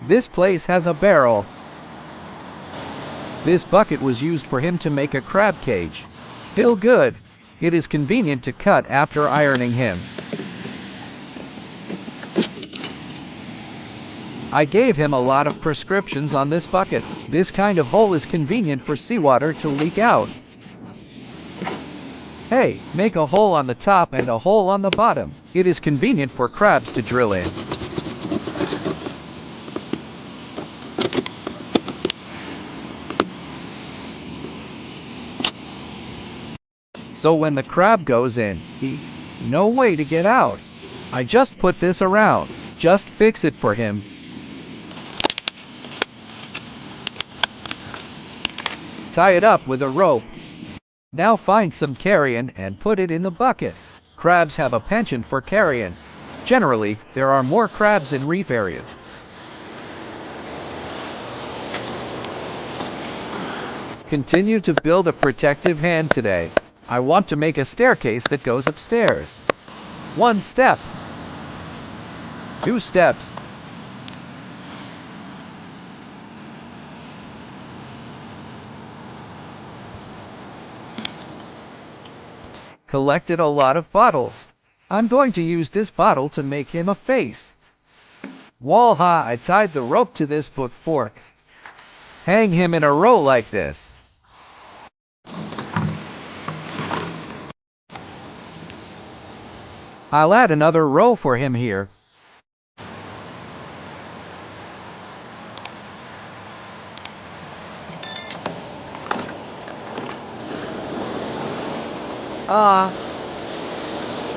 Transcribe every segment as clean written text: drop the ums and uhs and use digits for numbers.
This place has a barrel. This bucket was used for him to make a crab cage. Still good. It is convenient to cut after ironing him. I gave him a lot of prescriptions on this bucket. This kind of hole is convenient for seawater to leak out. Hey, make a hole on the top and a hole on the bottom. It is convenient for crabs to drill in. So when the crab goes in, no way to get out. I just put this around. Just fix it for him. Tie it up with a rope. Now find some carrion and put it in the bucket. Crabs have a penchant for carrion. Generally, there are more crabs in reef areas. Continue to build a protective hand today. I want to make a staircase that goes upstairs. 1 step. 2 steps. Collected a lot of bottles. I'm going to use this bottle to make him a face. Walha, I tied the rope to this book fork. Hang him in a row like this. I'll add another row for him here.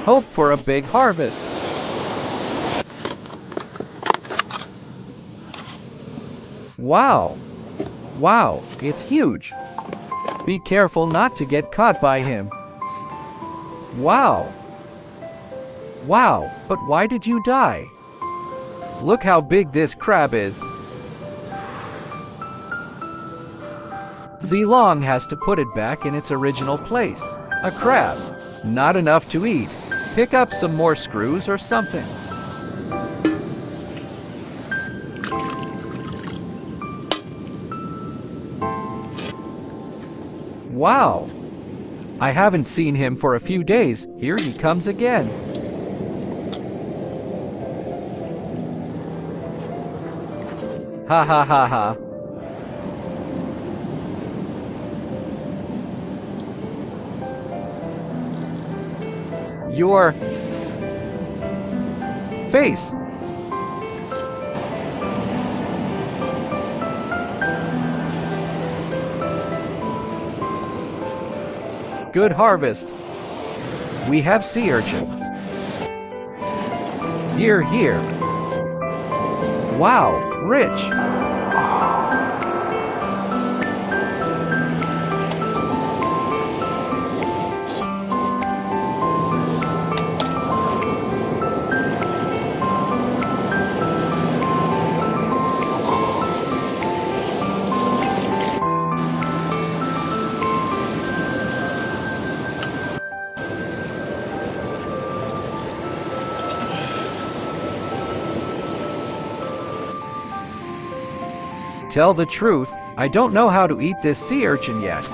Hope for a big harvest. Wow. Wow, it's huge. Be careful not to get caught by him. Wow. Wow, but why did you die? Look how big this crab is. Zilong has to put it back in its original place. A crab. Not enough to eat. Pick up some more screws or something. Wow. I haven't seen him for a few days. Here he comes again. Ha ha ha ha. Your face. Good harvest. We have sea urchins. Here, here. Wow, rich. Tell the truth, I don't know how to eat this sea urchin yet.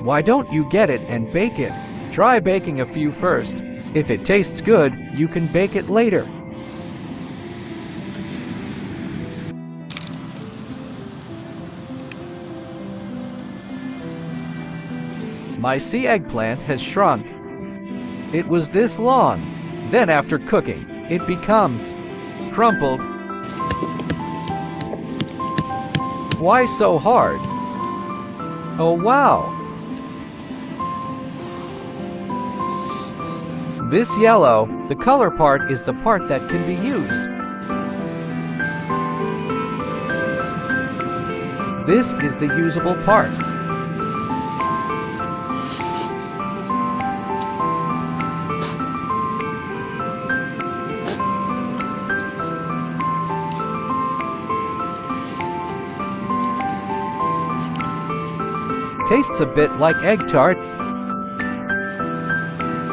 Why don't you get it and bake it? Try baking a few first. If it tastes good, you can bake it later. My sea eggplant has shrunk. It was this long. Then after cooking, it becomes crumpled. Why so hard? Oh wow! This yellow, the color part, is the part that can be used. This is the usable part. Tastes a bit like egg tarts.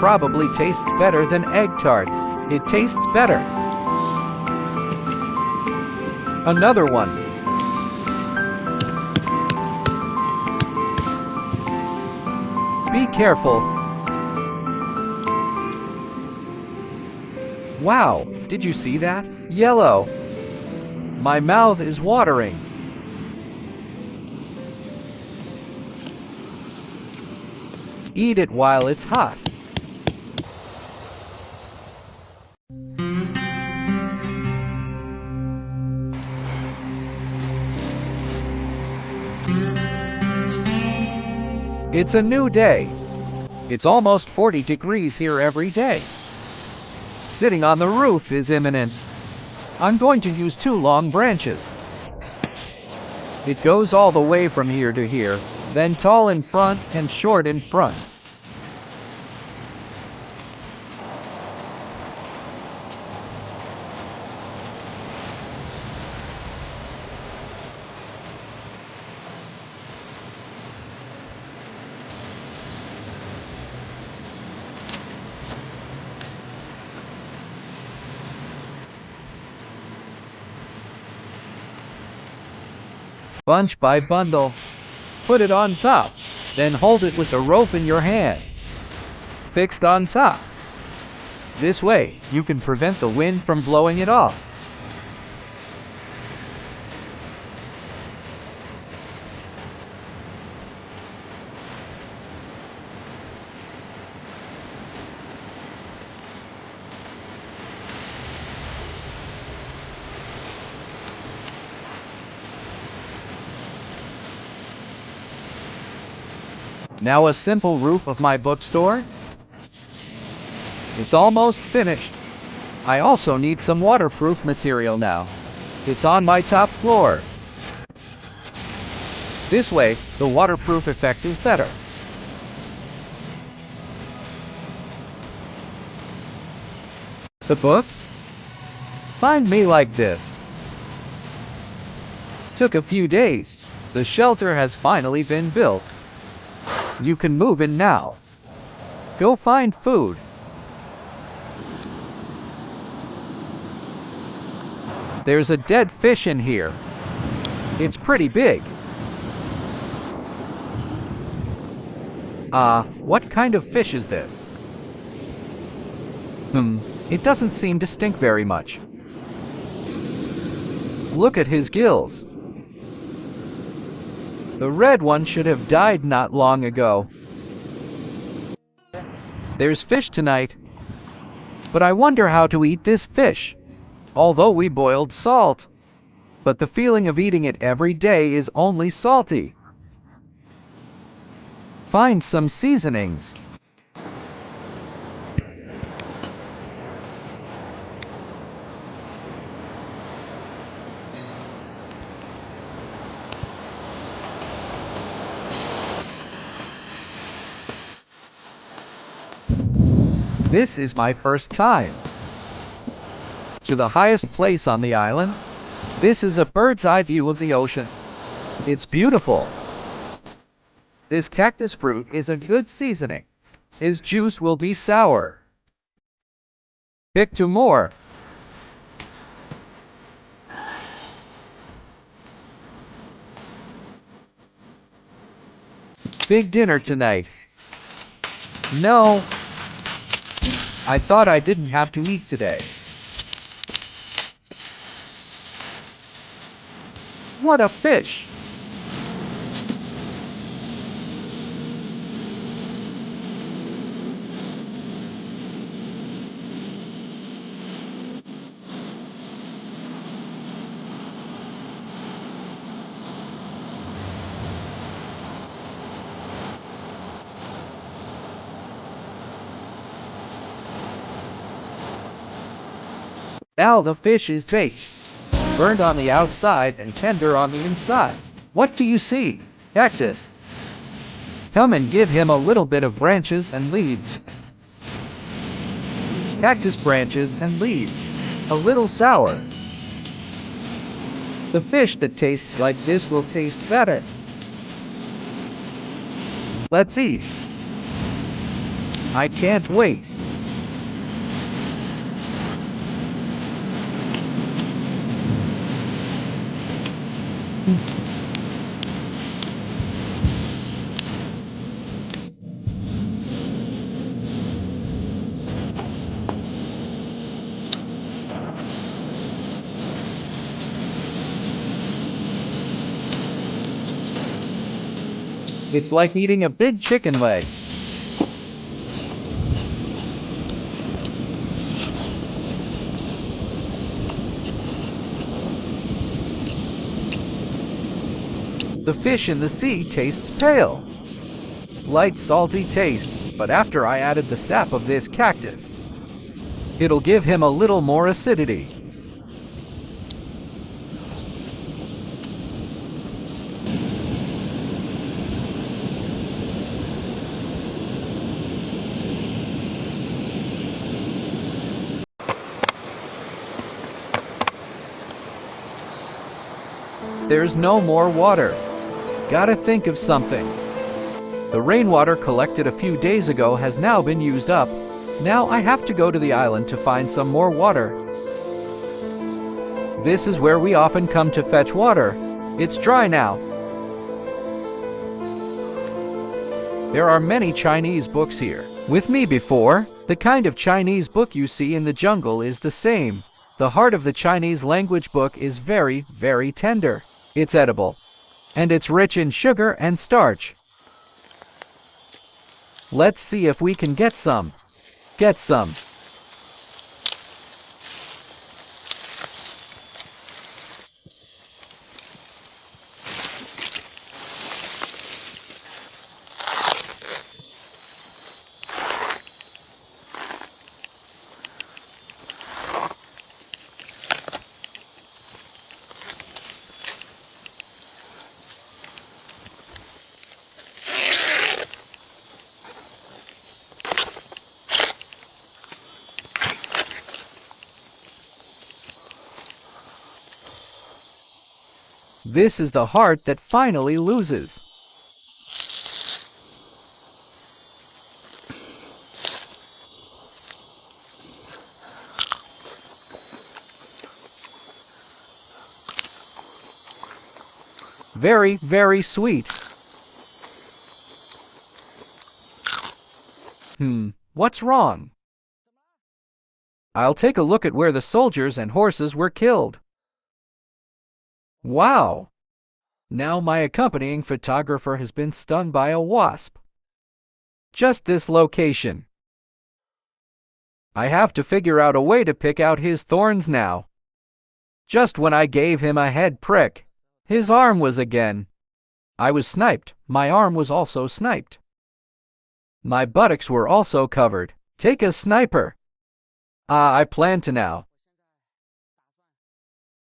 Probably tastes better than egg tarts. It tastes better. Another one. Be careful. Wow, did you see that? Yellow. My mouth is watering. Eat it while it's hot. It's a new day. It's almost 40 degrees here every day. Sitting on the roof is imminent. I'm going to use 2 long branches. It goes all the way from here to here, then tall in front and short in front. Bunch by bundle. Put it on top, then hold it with the rope in your hand, fixed on top. This way, you can prevent the wind from blowing it off. Now a simple roof of my bookstore. It's almost finished. I also need some waterproof material now. It's on my top floor. This way, the waterproof effect is better. The book? Find me like this. Took a few days. The shelter has finally been built. You can move in now. Go find food. There's a dead fish in here. It's pretty big. What kind of fish is this? It doesn't seem to stink very much. Look at his gills. The red one should have died not long ago. There's fish tonight. But I wonder how to eat this fish. Although we boiled salt. But the feeling of eating it every day is only salty. Find some seasonings. This is my first time to the highest place on the island. This is a bird's eye view of the ocean. It's beautiful. This cactus fruit is a good seasoning. His juice will be sour. Pick 2 more. Big dinner tonight. No. I thought I didn't have to eat today. What a fish! Now the fish is baked, burned on the outside and tender on the inside. What do you see? Cactus. Come and give him a little bit of branches and leaves. Cactus branches and leaves. A little sour. The fish that tastes like this will taste better. Let's eat. I can't wait. It's like eating a big chicken leg. The fish in the sea tastes pale. Light salty taste, but after I added the sap of this cactus, it'll give him a little more acidity. There's no more water. Gotta think of something. The rainwater collected a few days ago has now been used up. Now I have to go to the island to find some more water. This is where we often come to fetch water. It's dry now. There are many Chinese books here. With me before, the kind of Chinese book you see in the jungle is the same. The heart of the Chinese language book is very, very tender. It's edible, and it's rich in sugar and starch. Let's see if we can get some. Get some. This is the heart that finally loses. Very, very sweet. What's wrong? I'll take a look at where the soldiers and horses were killed. Wow! Now my accompanying photographer has been stung by a wasp. Just this location. I have to figure out a way to pick out his thorns now. Just when I gave him a head prick, his arm was again. I was sniped. My arm was also sniped. My buttocks were also covered. Take a sniper. I plan to now.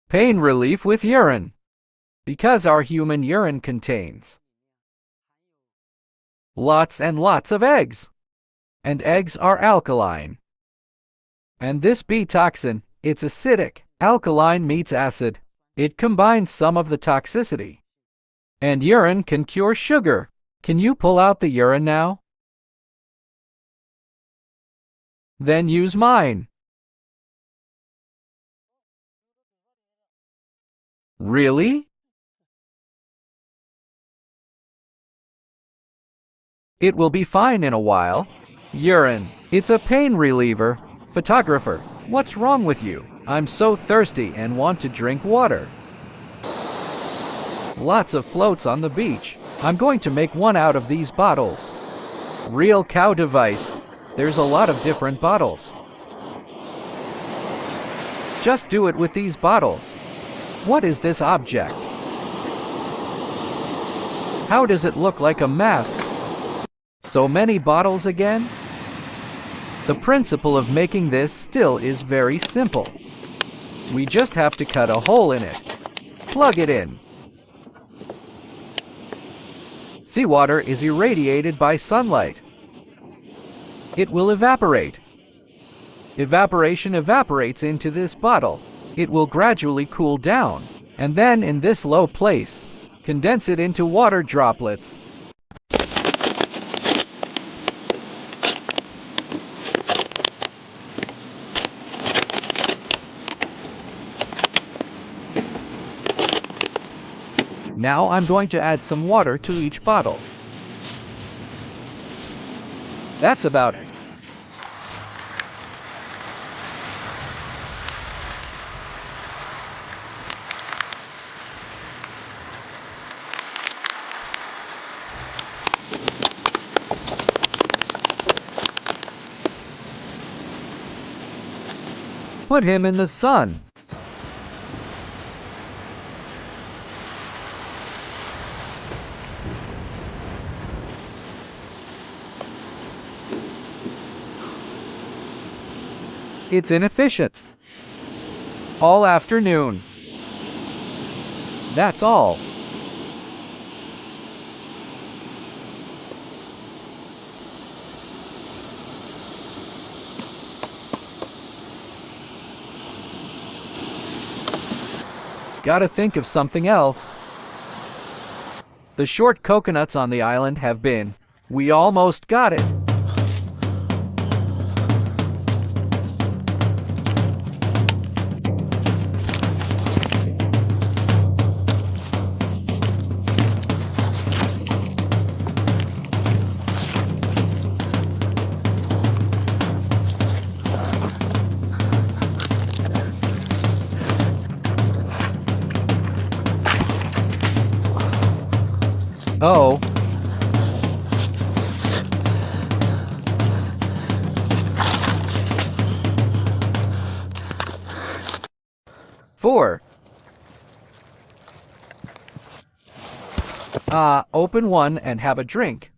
Pain relief with urine. Because our human urine contains lots and lots of eggs. And eggs are alkaline. And this bee toxin, it's acidic. Alkaline meets acid. It combines some of the toxicity. And urine can cure sugar. Can you pull out the urine now? Then use mine. Really? It will be fine in a while. Urine. It's a pain reliever. Photographer, what's wrong with you? I'm so thirsty and want to drink water. Lots of floats on the beach. I'm going to make one out of these bottles. Real cow device. There's a lot of different bottles. Just do it with these bottles. What is this object? How does it look like a mask? So many bottles again? The principle of making this still is very simple. We just have to cut a hole in it. Plug it in. Seawater is irradiated by sunlight. It will evaporate. Evaporation evaporates into this bottle. It will gradually cool down, and then in this low place, condense it into water droplets. Now I'm going to add some water to each bottle. That's about it. Put him in the sun. It's inefficient. All afternoon. That's all. Gotta think of something else. The short coconuts on the island have been. We almost got it. Oh. Four. Open one and have a drink.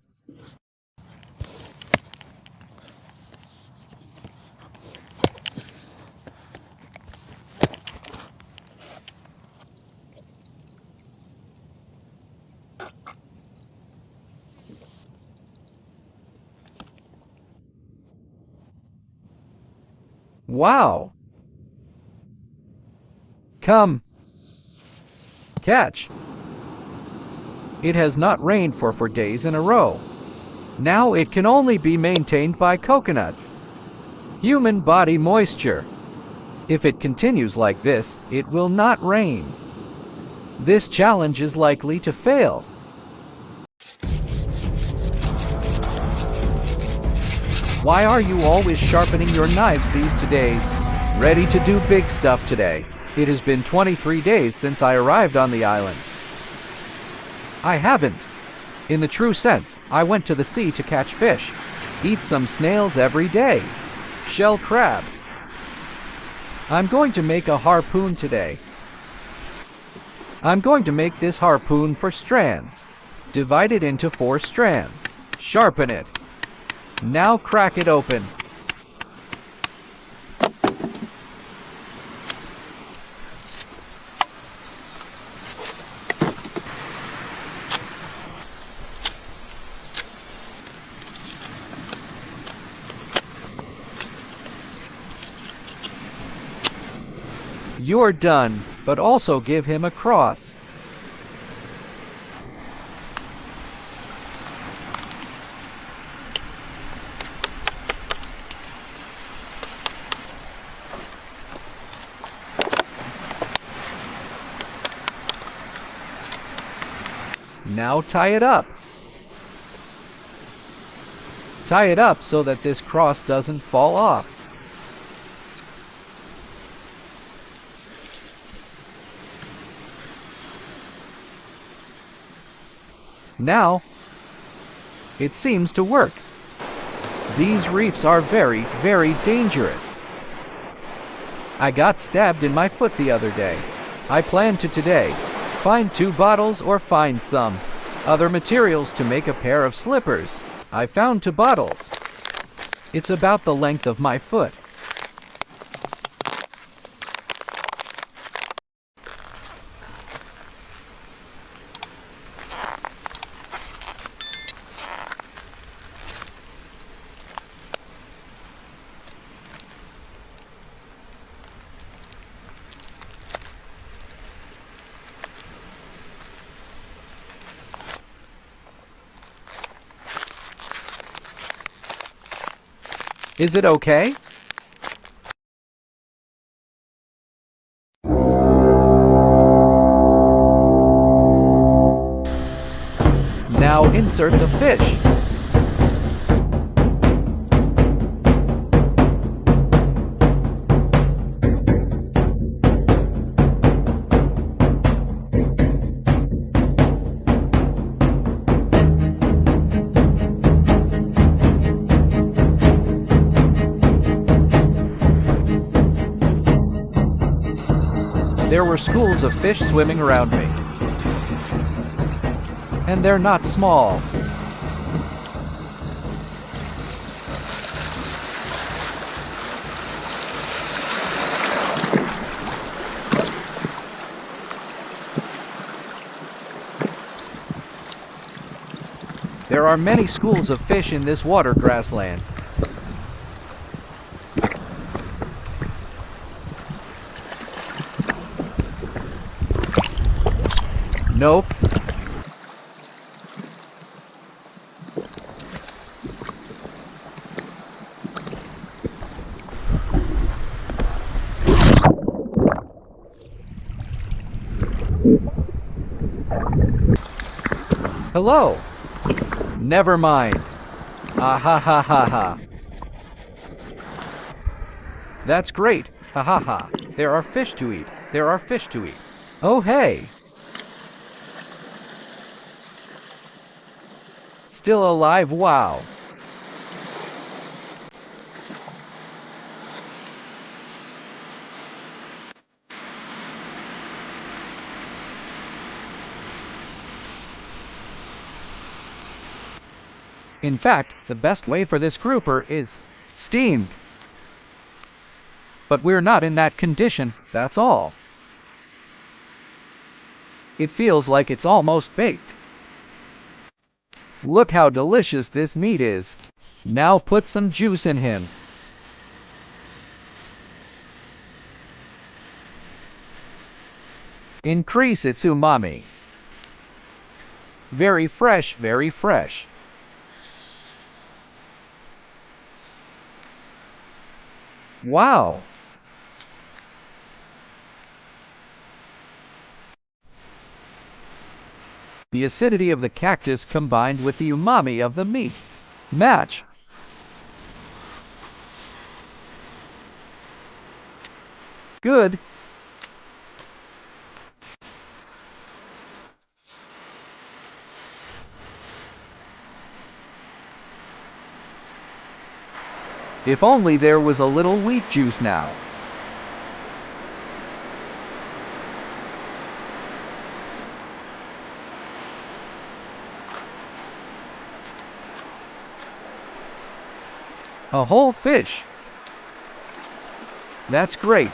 Wow. Come. Catch. It has not rained for 4 days in a row. Now it can only be maintained by coconuts. Human body moisture. If it continues like this, it will not rain. This challenge is likely to fail. Why are you always sharpening your knives these 2 days? Ready to do big stuff today. It has been 23 days since I arrived on the island. I haven't. In the true sense, I went to the sea to catch fish. Eat some snails every day. Shell crab. I'm going to make a harpoon today. I'm going to make this harpoon for strands. Divide it into 4 strands. Sharpen it. Now crack it open. You're done, but also give him a cross. Now tie it up. Tie it up so that this cross doesn't fall off. Now, it seems to work. These reefs are very, very dangerous. I got stabbed in my foot the other day. I plan to today find 2 bottles or find some other materials to make a pair of slippers. I found 2 bottles. It's about the length of my foot. Is it okay? Insert the fish. There were schools of fish swimming around me. And they're not small. There are many schools of fish in this water grassland. Nope. Hello. Never mind. Ah ha ha ha ha. That's great. Ha ha ha. There are fish to eat. There are fish to eat. Oh hey. Still alive, wow. In fact, the best way for this grouper is steamed. But we're not in that condition, that's all. It feels like it's almost baked. Look how delicious this meat is. Now put some juice in him. Increase its umami. Very fresh, very fresh. Wow! The acidity of the cactus combined with the umami of the meat. Match. Good. If only there was a little wheat juice now. A whole fish. That's great.